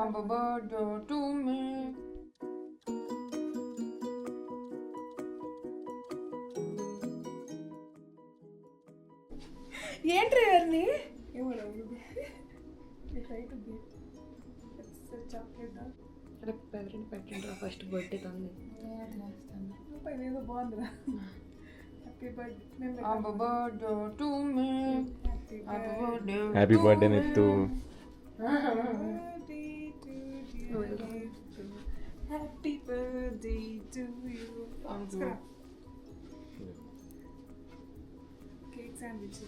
Happy birthday to me. ఏంటి ఇవన్నీ రేపు ఎవరైనా పెట్టండి ఫస్ట్ బర్త్డే తంది ఏదో బాగుందిరా. Happy birthday to me. Happy birthday నెత్తు. Happy birthday to you. Cake sandwich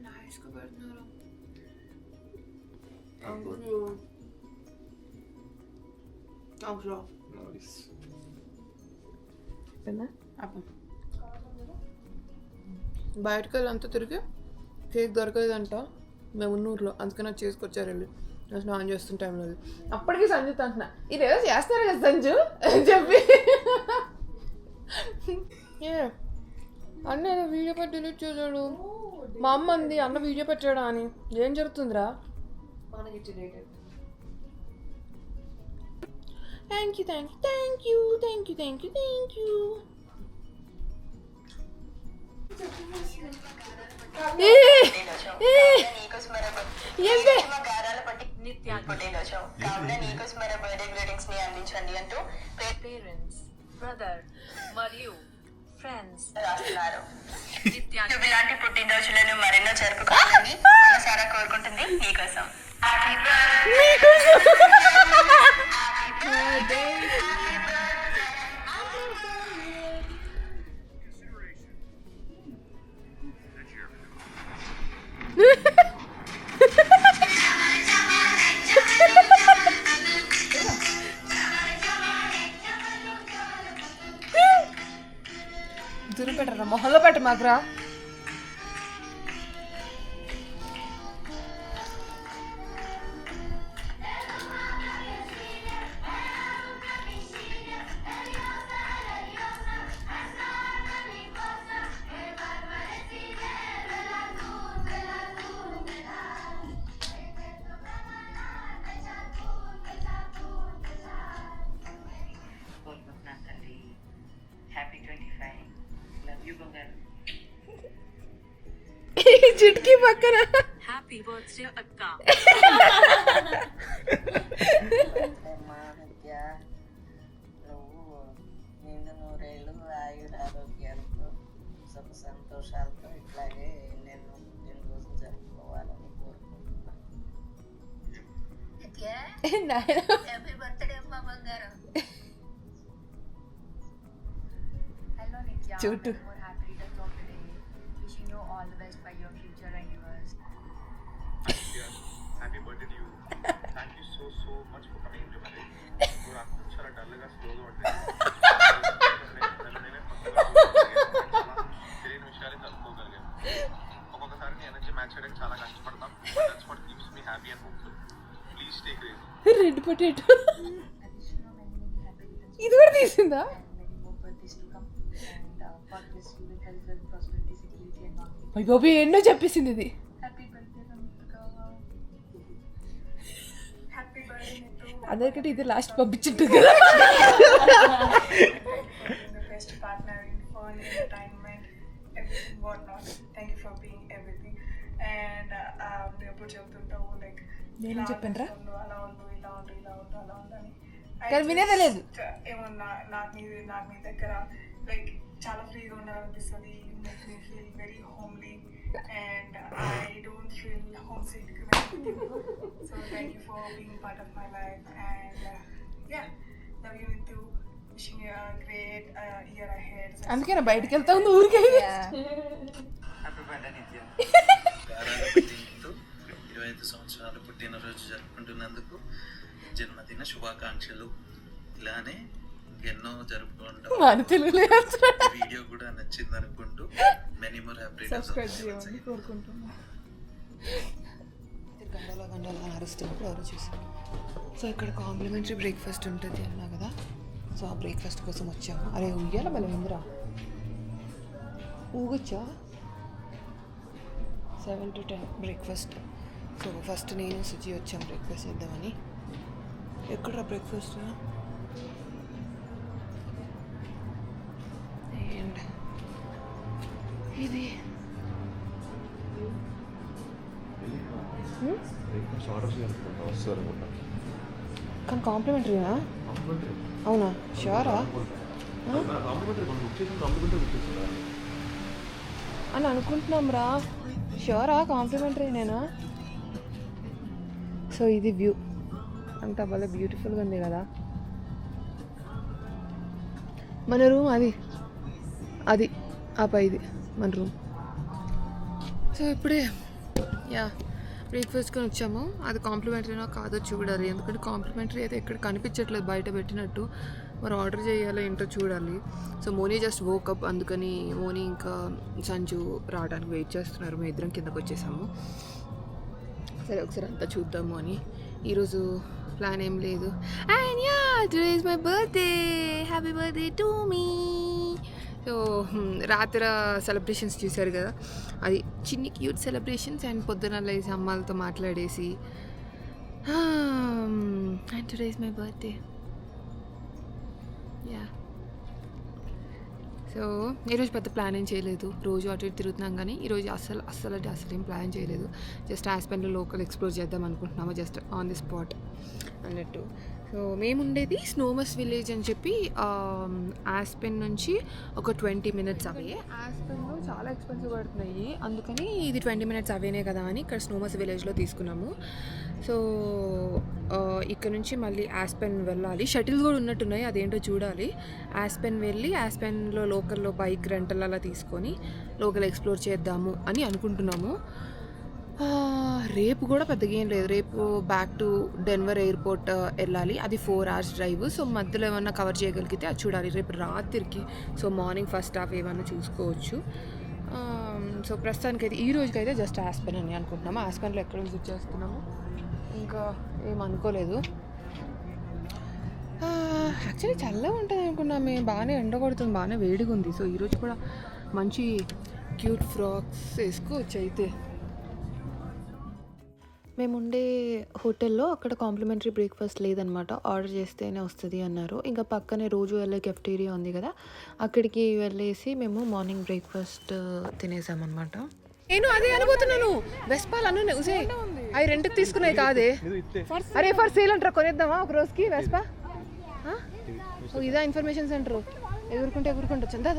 నైస్గా పెడుతున్నారు. బయటకు వెళ్ళి అంతా తిరిగి కేక్ దొరకలేదంట మేము ఉన్నూరులో, అందుకని అది చేసుకొచ్చారు వెళ్ళి. నేను స్నానం చేస్తున్న టైంలో అప్పటికి సంజు అంటున్నా ఇదేదో చేస్తారు కదా సంజు అని చెప్పి అన్న ఏదో వీడియో పెట్టి డిలీట్ చేశాడు. మా అమ్మ అంది అన్న వీడియో పెట్టాడా అని. ఏం జరుగుతుందిరా? Thank you thank you thank you thank you thank you thank you. Parents brother మరియు ఫ్రెండ్స్ రాస్తున్నారు. ఇలాంటి పుట్టినరోజులను మరెన్నో జరుపుకోవాలని మనసారా కోరుకుంటుంది నీకోసం. దురు పెట్టరా మొహంలో పెట్ట మాకురా. హ్యాపీ 25. లవ్ యూ బంగారు. చిట్కీ పక్కన హ్యాపీ బర్త్డే అక్క. మా విద్య నువ్వు నిండు నూరేళ్ళు ఆయురారోగ్యాలతో సుఖ సంతోషాలతో ఇట్లాగే ఎన్నెన్నో పుట్టినరోజు జరుపుకోవాలని కోరుకుంటున్నాను. హ్యాపీ బర్త్డే అమ్మా బంగారం. Hello Nitya, Chutu. many more happy returns of the day. Wishing you all the best for your future endeavors. Happy birthday to you. Thank you so much for coming to my life. నాకు చాలా డల్గా స్లోగా ఉంటుంది. తెలియని విషయాలే తెలుసుకోగలిగాను. ఒక్కొక్కసారి నీ energy match చేయడానికి చాలా కష్టపడతాం. That's what keeps me happy and hopeful. Please take rest. Red potato I wish you many happy returns ఇది కూడా తీసిందా? and many more birthdays to come. And God bless you with health and prosperity, security and longevity. అయ్య బాబు ఎన్నో చెప్పేసింది ఇది. Happy birthday, Ramika. Happy birthday to అందరికంటే ఇది last పంపించుంటుంది కదా. the best partner in fun, entertainment, everything whatnot. Thank you for being everything. And నువ్వు ఎప్పుడు చెబుతుంటావు like నేనేం చెప్పానురా? అలా ఉండు ఇలా ఉండు ఇలా ఉండు అలా ఉండు అని. కానీ వినేదే లేదు. ఏమన్నా నాకు మీ దగ్గర లైక్ చాలా ఫ్రీగా ఉండాలనిపిస్తుంది. Make me feel very homely and I don't feel homesick. So thank you for being part of my life and yeah love you with you. Wishing you great year ahead. అందుకే నా బయటకు వెళ్తా ఉంది ఊరికే. Happy birthday నిత్య. 25 సంవత్సరాలు పుట్టినరోజు జరుపుకుంటున్నందుకు జన్మదిన శుభాకాంక్షలు. ఇలానే ఎన్నో జరుపుకుంటాం. మన తెలుగులో చెప్తున్నాడు. వీడియో కూడా నచ్చింది అనుకుంటూ మెనీ మోర్ హ్యాపీ సబ్స్క్రైబ్ చేయమని కోరుకుంటున్నాను. గండాల అరుస్తున్నప్పుడు ఎవరో చూసాను. సో ఇక్కడ కాంప్లిమెంటరీ బ్రేక్ఫాస్ట్ ఉంటుంది అన్నా కదా. సో ఆ బ్రేక్ఫాస్ట్ కోసం వచ్చాము. అరే ఉయ్యాల మళ్ళీ ఇందిరా ఊగొచ్చా. 7 to 10 బ్రేక్ఫాస్ట్. సో ఫస్ట్ నేను సుజి వచ్చాం బ్రేక్ఫాస్ట్ చేద్దామని. ఎక్కడ బ్రేక్ఫాస్ట్? అండ్ ఇది కానీ కాంప్లిమెంటరీనా? అవునా? షూరా అని అనుకుంటున్నాం రా. షూరా కాంప్లిమెంటరీనేనా? సో ఇది వ్యూ అంతా భలే బ్యూటిఫుల్గా ఉంది కదా. మన రూమ్ అది ఇది మన రూమ్. సో ఇప్పుడే బ్రేక్ఫాస్ట్కొని వచ్చాము. అది కాంప్లిమెంటరీనో కాదో చూడాలి, ఎందుకంటే కాంప్లిమెంటరీ అయితే ఎక్కడ కనిపించట్లేదు బయట పెట్టినట్టు. మరి ఆర్డర్ చేయాలో ఏంటో చూడాలి. సో మోనీ జస్ట్ వోకప్, అందుకని మోనీ ఇంకా సంజు రావడానికి వెయిట్ చేస్తున్నారు. మేము ఇద్దరం కిందకు వచ్చేసాము. సరే ఒకసారి అంతా చూద్దాము అని. ఈరోజు ప్లాన్ ఏం లేదు. And today is my birthday, happy birthday to me. So రాత్రి సెలబ్రేషన్స్ చూశారు కదా, అది చిన్ని క్యూట్ సెలబ్రేషన్స్. అండ్ పొద్దున లేసి అమ్మాలతో మాట్లాడేసి and today is my birthday. So ఈరోజు పెద్ద ప్లాన్ ఏం చేయలేదు, రోజు అటు ఇటు తిరుగుతున్నాం. కానీ ఈరోజు అస్సలు ఏం ప్లాన్ చేయలేదు. జస్ట్ ఆస్పెన్లో లోకల్ ఎక్స్ప్లోర్ చేద్దాం అనుకుంటున్నాము, జస్ట్ ఆన్ ది స్పాట్ అన్నట్టు. సో మేము ఉండేది స్నోమస్ విలేజ్ అని చెప్పి ఆస్పెన్ నుంచి ఒక 20 minutes అవే. ఆస్పెన్లో చాలా ఎక్స్పెన్సివ్ పడుతున్నాయి, అందుకని ఇది 20 minutes అవేనే కదా అని ఇక్కడ స్నోమస్ విలేజ్లో తీసుకున్నాము. సో ఇక్కడ నుంచి మళ్ళీ ఆస్పెన్ వెళ్ళాలి. షటిల్స్ కూడా ఉన్నట్టున్నాయి, అదేంటో చూడాలి. ఆస్పెన్ వెళ్ళి ఆస్పెన్లో లోకల్లో బైక్ రెంటల్ అలా తీసుకొని లోకల్ ఎక్స్ప్లోర్ చేద్దాము అని అనుకుంటున్నాము. రేపు కూడా పెద్దగా ఏం లేదు. రేపు బ్యాక్ టు డెన్వర్ ఎయిర్పోర్ట్ వెళ్ళాలి, అది 4 hours డ్రైవ్. సో మధ్యలో ఏమన్నా కవర్ చేయగలిగితే అది చూడాలి రేపు రాత్రికి. సో మార్నింగ్ ఫస్ట్ హాఫ్ ఏమన్నా చూసుకోవచ్చు. సో ప్రస్తుతానికైతే ఈ రోజుకైతే జస్ట్ ఆస్పెన్ అని అనుకుంటున్నాము. ఆస్పెన్లో ఎక్కడ విజిట్ చేస్తున్నాము ఇంకా ఏమనుకోలేదు. యాక్చువల్లీ చల్లగా ఉంటుంది అనుకున్నాం మేము, బాగానే ఎండ కొడుతుంది, బాగానే వేడిగా ఉంది. సో ఈరోజు కూడా మంచి క్యూట్ ఫ్రాక్స్ వేసుకోవచ్చు. అయితే మేము ఉండే హోటల్లో అక్కడ కాంప్లిమెంటరీ బ్రేక్ఫాస్ట్ లేదనమాట, ఆర్డర్ చేస్తేనే వస్తుంది అన్నారు. ఇంకా పక్కనే రోజు వెళ్ళే కెఫ్టీరియా ఉంది కదా, అక్కడికి వెళ్ళేసి మేము మార్నింగ్ బ్రేక్ఫాస్ట్ తినేసామన్నమాట. నేను అదే అనుకుంటున్నాను, వెస్పాల్ అను ఉసే అవి రెంట్కి తీసుకున్నాయి కాదే. అరే ఫర్ సేల్ అంటారా, కొనేద్దామా ఒక రోజుకి వెస్పా? ఇదా ఇన్ఫర్మేషన్ సెంటర్, ఎగురుకుంటే చందా.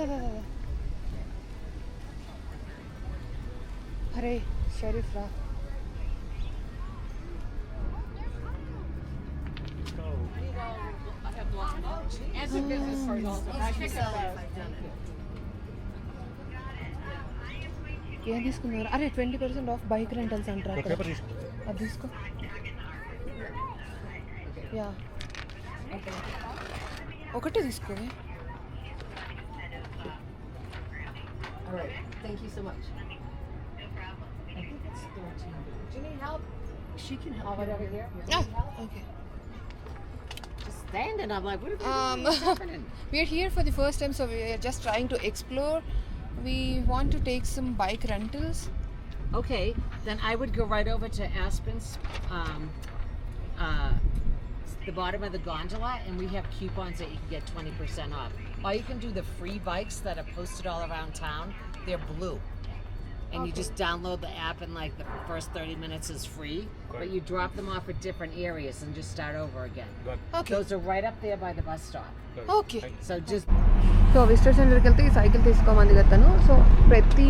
అరే షరీఫ్ రా. ఏం తీసుకున్నారు? అరే 20% ఆఫ్ బైక్ రెంటల్స్ అంటారు, అది తీసుకో. యా ఒకటే తీసుకో. Thank you so much. I think it's 1300. Do you need help? She can help. Right over here. Okay. Just standing. I'm like, what's happening? We are here for the first time, so we are just trying to explore. We want to take some bike rentals. Okay, then I would go right over to Aspen's, the bottom of the gondola, and we have coupons that you can get 20% off. Or you can do the free bikes that are posted all around town. They're blue. And you just download the app and like the first 30 minutes is free. But you drop them off at different areas and just start over again. Okay. Those are right up there by the bus stop. Okay. So just so visitor సెంటర్కి వెళ్తే ఈ cycle తీసుకోమంది కతాను. So ప్రతి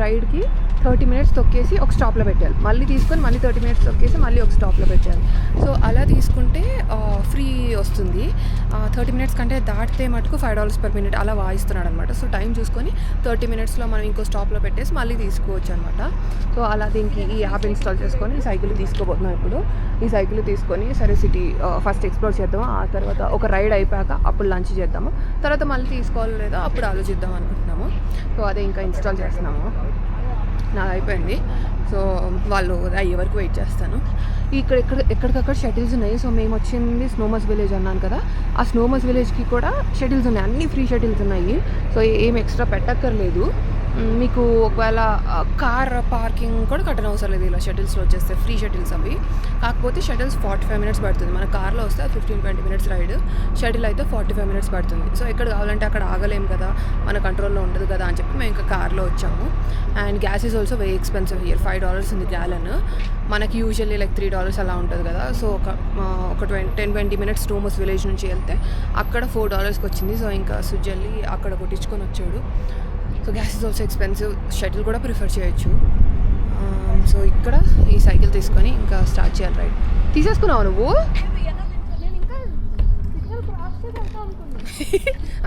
రైడ్కి 30 minutes తొక్కేసి ఒక స్టాప్లో పెట్టాలి, మళ్ళీ తీసుకొని మళ్ళీ 30 minutes తొక్కేసి మళ్ళీ ఒక స్టాప్లో పెట్టాలి. సో అలా తీసుకుంటే ఫ్రీ వస్తుంది. 30 minutes కంటే దాటితే మటుకు $5 per minute అలా వాయిస్తున్నాడు అనమాట. సో టైం చూసుకొని 30 minutesలో మనం ఇంకో స్టాప్లో పెట్టేసి మళ్ళీ తీసుకోవచ్చు అనమాట. సో అలా దీనికి ఈ యాప్ ఇన్స్టాల్ చేసుకొని ఈ సైకిల్ తీసుకోబోతున్నాం. ఇప్పుడు ఈ సైకిల్ తీసుకొని సరే సిటీ ఫస్ట్ ఎక్స్ప్లోర్ చేద్దాము, ఆ తర్వాత ఒక రైడ్ అయిపోయాక అప్పుడు లంచ్ చేద్దాము, తర్వాత మళ్ళీ తీసుకోవాలో లేదో అప్పుడు ఆలోచిద్దాం అనుకుంటున్నాము. సో అదే ఇంకా ఇన్స్టాల్ చేస్తున్నాము, నాది అయిపోయింది. సో వాళ్ళు అయ్యే వరకు వెయిట్ చేస్తాను. ఎక్కడికక్కడ షటిల్స్ ఉన్నాయి. సో మేము వచ్చింది స్నోమస్ విలేజ్ అన్నాను కదా, ఆ స్నోమస్ విలేజ్కి కూడా షటిల్స్ ఉన్నాయి, అన్ని ఫ్రీ షటిల్స్ ఉన్నాయి. సో ఏం ఎక్స్ట్రా పెట్టక్కర్లేదు. మీకు ఒకవేళ కార్ పార్కింగ్ కూడా కట్టనవసరం లేదు ఇలా షటిల్స్లో వచ్చేస్తే ఫ్రీ షటిల్స్ అవి. కాకపోతే షటిల్స్ 45 మినిట్స్ పడుతుంది. మన కార్లో వస్తే 15-20 మినిట్స్ రైడ్, షటిల్ అయితే 45 మినిట్స్ పడుతుంది. సో ఎక్కడ కావాలంటే అక్కడ ఆగలేము కదా, మన కంట్రోల్లో ఉండదు కదా అని చెప్పి మేము ఇంకా కార్లో వచ్చాము. And gas is also very expensive here. $5 ఉంది గ్యాలన్. మనకి యూజువల్లీ లైక్ $3 అలా ఉంటుంది కదా. సో ఒక 10-20 మినిట్స్ టూమస్ విలేజ్ నుంచి వెళ్తే అక్కడ $4కి వచ్చింది. సో ఇంకా సుజల్లి అక్కడ కొట్టించుకొని వచ్చాడు. So gas is also expensive. Shuttle కూడా ప్రిఫర్ చేయొచ్చు. సో ఇక్కడ ఈ సైకిల్ తీసుకొని ఇంకా స్టార్ట్ చేయాలి రైడ్. తీసేసుకున్నావు నువ్వు?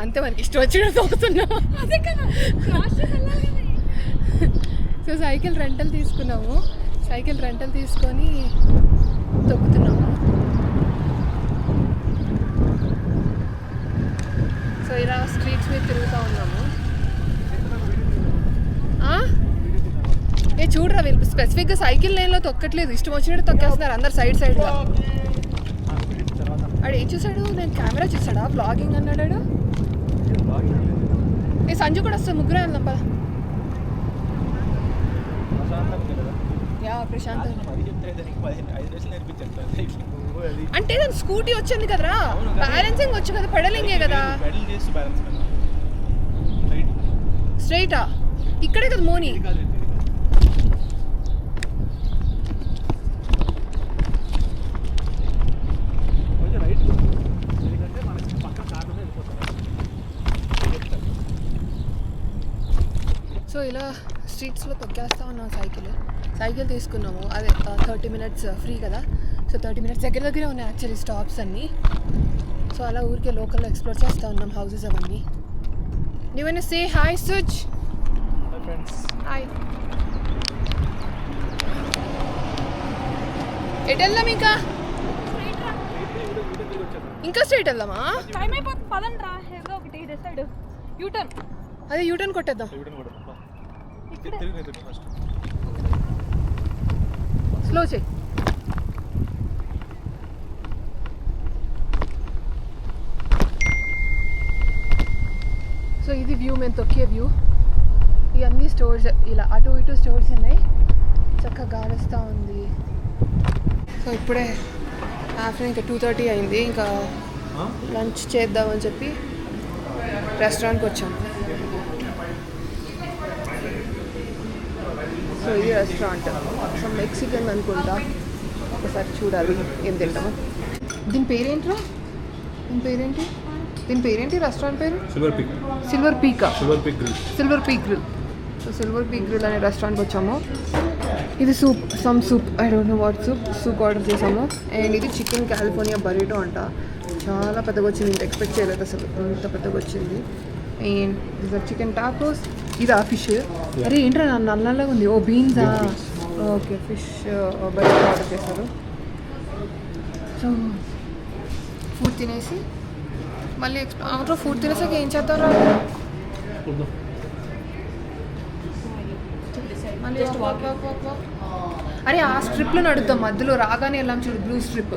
అంతే, మనకి ఇష్టం వచ్చినట్టు తొక్కుతున్నావు. సో సైకిల్ రెంటల్ తీసుకున్నాము. సైకిల్ రెంటల్ తీసుకొని తొక్కుతున్నాము. సో ఇలా స్ట్రీట్స్ మీద తిరుగుతూ ఉన్నాము. ఏ చూడరా, వీళ్ళు స్పెసిఫిక్గా సైకిల్ లైన్లో తొక్కట్లేదు, ఇష్టం వచ్చినట్టు తొక్కేస్తున్నారు అందరు సైడ్గా. ఆడు ఏం చూసాడు? నేను కెమెరా చూసాడా? బ్లాగింగ్ అన్నాడు. ఏ సంజు కూడా వస్తాను, ముగ్గురే వెళ్దాం పద. యా ప్రశాంత్ అంటే దాని స్కూటీ వచ్చింది కదరా, బ్యాలెన్సింగ్ వచ్చు కదా, పెడలింగే కదా. స్ట్రైటా? ఇక్కడే కదా మోని. సో ఇలా స్ట్రీట్స్లో తొక్కేస్తా ఉన్నాం సైకిల్ తీసుకున్నాము. అదే 30 మినిట్స్ ఫ్రీ కదా. సో 30 మినిట్స్ దగ్గరే ఉన్నాయి యాక్చువల్లీ స్టాప్స్ అన్నీ. సో అలా ఊరికే లోకల్లో ఎక్స్ప్లోర్ చేస్తూ ఉన్నాం హౌసెస్ అవన్నీ. నువ్వైనా సే హాయ్ సుజ్. హాయ్. ఎటు వెళ్దాం? ఇంకా స్ట్రైట్ వెళ్దామా? అదే యూటర్న్ కొట్టేద్దాం. స్లో చేయి. సో ఇది వ్యూ, మేము తొక్కే వ్యూ. ఇవన్నీ స్టోర్స్, ఇలా అటు ఇటు స్టోర్స్ ఉన్నాయి. చక్కగా గాలిస్తూ ఉంది. సో ఇప్పుడే ఆఫ్టర్నూన్ ఇంకా 2:30 అయింది. ఇంకా లంచ్ చేద్దామని చెప్పి రెస్టారెంట్కి వచ్చాము. సో ఇది రెస్టారెంట్. సో మెక్సికన్ అనుకుంటా, ఒకసారి చూడాలి ఏం తింటాము. దీని పేరేంట్రా? దీని పేరేంటి రెస్టారెంట్ పేరు? Silver Peak Grill. So Silver Peak Grill అనే రెస్టారెంట్కి వచ్చాము. ఇది soup I don't know what soup order చేసాము. అండ్ ఇది చికెన్ కాలిఫోర్నియా బరీటో అంట. చాలా పెద్దగా వచ్చింది, ఇంత ఎక్స్పెక్ట్ చేయలేదు అసలు, ఇంత పెద్దగా వచ్చింది. అండ్ ఇది చికెన్ టాకోస్. ఇది ఫిష్. అరే ఏంట్రా నల్లగా ఉంది. ఓ బీన్సా? ఓకే, ఫిష్ బరీటో ఆర్డర్ చేశారు. సో ఫుడ్ తినేసి మళ్ళీ ఫుడ్ తినేసాక ఏం చేద్దాం? మళ్ళీ వాక్. అరే ఆ స్ట్రిప్లో నడుద్దాం, మధ్యలో రాగానే వెళ్ళాం చూడు, బ్లూ స్ట్రిప్.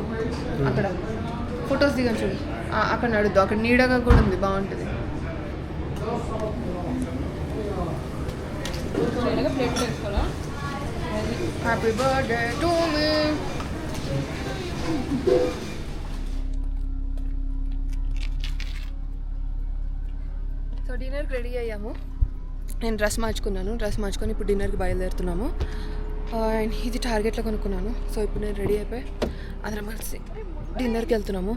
అక్కడ ఫొటోస్ దిగాం చూడు, అక్కడ నడుద్దాం. అక్కడ నీడగా కూడా ఉంది, బాగుంటుంది. Happy birthday to me. So డిన్నర్కి రెడీ అయ్యాము. నేను డ్రెస్ మార్చుకొని ఇప్పుడు డిన్నర్కి బయలుదేరుతున్నాము. అండ్ ఇది టార్గెట్లో కొనుక్కున్నాను. సో ఇప్పుడు నేను రెడీ అయిపోయి అందరం కలిసి డిన్నర్కి వెళ్తున్నాము.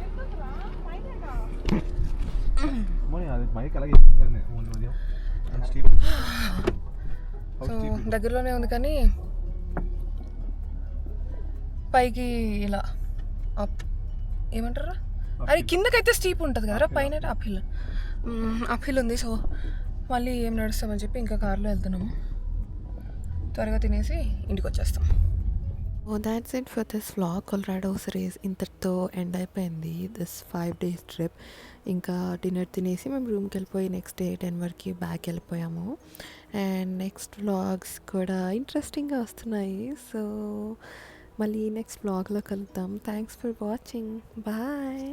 సో దగ్గరలోనే ఉంది కానీ పైకి ఇలా అప్ ఏమంటారా, అది కిందకైతే స్టీప్ ఉంటుంది కదరా, పైన అప్ హిల్ ఉంది. సో మళ్ళీ ఏం నడుస్తామని చెప్పి ఇంకా కార్లో వెళ్తున్నాము. త్వరగా తినేసి ఇంటికి వచ్చేస్తాం. That's it for this vlog. Colorado series ఇంతటితో ఎండ్ అయిపోయింది. This 5 days trip. ఇంకా డిన్నర్ తినేసి మేము రూమ్కి వెళ్ళిపోయి నెక్స్ట్ డే 10 వరకు బ్యాక్ వెళ్ళిపోయాము. అండ్ నెక్స్ట్ వ్లాగ్స్ కూడా ఇంట్రెస్టింగ్గా వస్తున్నాయి. సో మళ్ళీ నెక్స్ట్ వ్లాగ్లో కలుద్దాం. Thanks for watching. బాయ్.